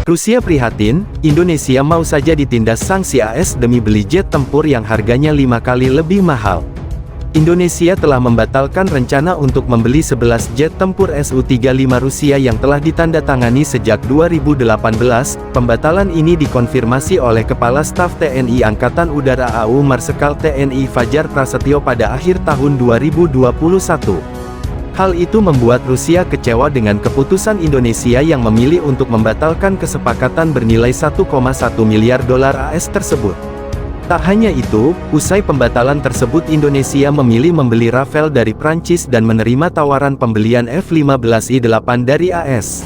Rusia prihatin, Indonesia mau saja ditindas sanksi AS demi beli jet tempur yang harganya 5 kali lebih mahal. Indonesia telah membatalkan rencana untuk membeli 11 jet tempur Su-35 Rusia yang telah ditandatangani sejak 2018. Pembatalan ini dikonfirmasi oleh Kepala Staf TNI Angkatan Udara AU Marsikal TNI Fajar Prasetyo pada akhir tahun 2021. Hal itu membuat Rusia kecewa dengan keputusan Indonesia yang memilih untuk membatalkan kesepakatan bernilai 1,1 miliar dolar AS tersebut. Tak hanya itu, usai pembatalan tersebut Indonesia memilih membeli Rafale dari Prancis dan menerima tawaran pembelian F-15I-8 dari AS.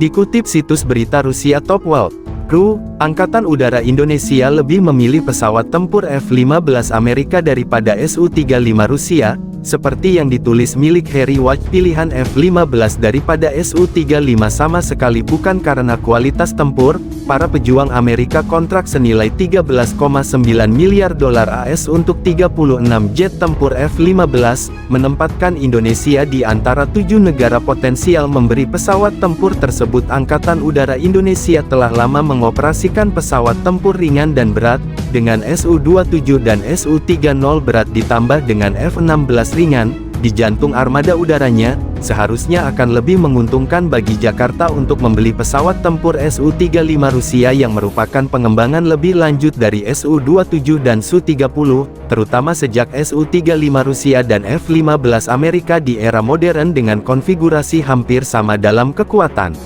Dikutip situs berita Rusia Top World, Angkatan Udara Indonesia lebih memilih pesawat tempur F-15 Amerika daripada Su-35 Rusia, seperti yang ditulis milik Harry Watch. Pilihan F-15 daripada Su-35 sama sekali bukan karena kualitas tempur. Para pejuang Amerika kontrak senilai 13,9 miliar dolar AS untuk 36 jet tempur F-15, menempatkan Indonesia di antara 7 negara potensial memberi pesawat tempur tersebut. Angkatan Udara Indonesia telah lama mengoperasikan pesawat tempur ringan dan berat, dengan Su-27 dan Su-30 berat ditambah dengan F-16 ringan, di jantung armada udaranya. Seharusnya akan lebih menguntungkan bagi Jakarta untuk membeli pesawat tempur Su-35 Rusia yang merupakan pengembangan lebih lanjut dari Su-27 dan Su-30, terutama sejak Su-35 Rusia dan F-15 Amerika di era modern dengan konfigurasi hampir sama dalam kekuatan.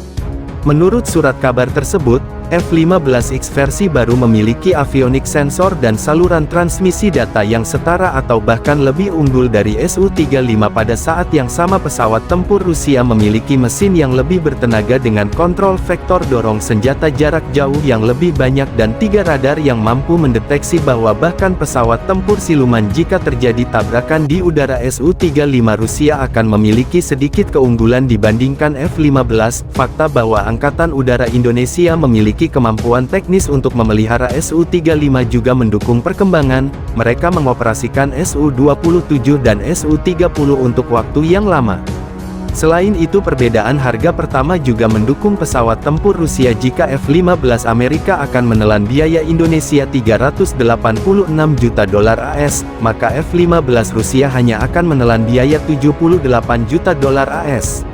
Menurut surat kabar tersebut, F-15X versi baru memiliki avionics sensor dan saluran transmisi data yang setara atau bahkan lebih unggul dari Su-35. Pada saat yang sama pesawat tempur Rusia memiliki mesin yang lebih bertenaga dengan kontrol vektor dorong senjata jarak jauh yang lebih banyak dan 3 radar yang mampu mendeteksi bahwa bahkan pesawat tempur siluman jika terjadi tabrakan di udara. Su-35 Rusia akan memiliki sedikit keunggulan dibandingkan F-15. Fakta bahwa Angkatan Udara Indonesia memiliki kemampuan teknis untuk memelihara Su-35 juga mendukung perkembangan. Mereka mengoperasikan Su-27 dan Su-30 untuk waktu yang lama. Selain itu, perbedaan harga pertama juga mendukung pesawat tempur Rusia. Jika F-15 Amerika akan menelan biaya Indonesia 386 juta dolar AS, maka F-15 Rusia hanya akan menelan biaya 78 juta dolar AS.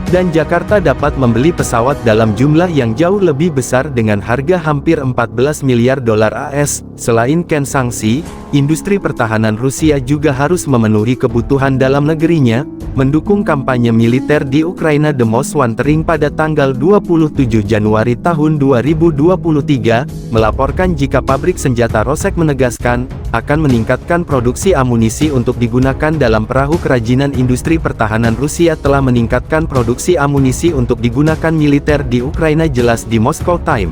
Dan Jakarta dapat membeli pesawat dalam jumlah yang jauh lebih besar dengan harga hampir 14 miliar dolar AS. Selain sanksi, industri pertahanan Rusia juga harus memenuhi kebutuhan dalam negerinya, mendukung kampanye militer di Ukraina. The Most Wantering pada tanggal 27 Januari tahun 2023, melaporkan jika pabrik senjata Rosek menegaskan, akan meningkatkan produksi amunisi untuk digunakan dalam perahu kerajinan. Industri pertahanan Rusia telah meningkatkan produksi amunisi untuk digunakan militer di Ukraina, jelas di Moscow Times.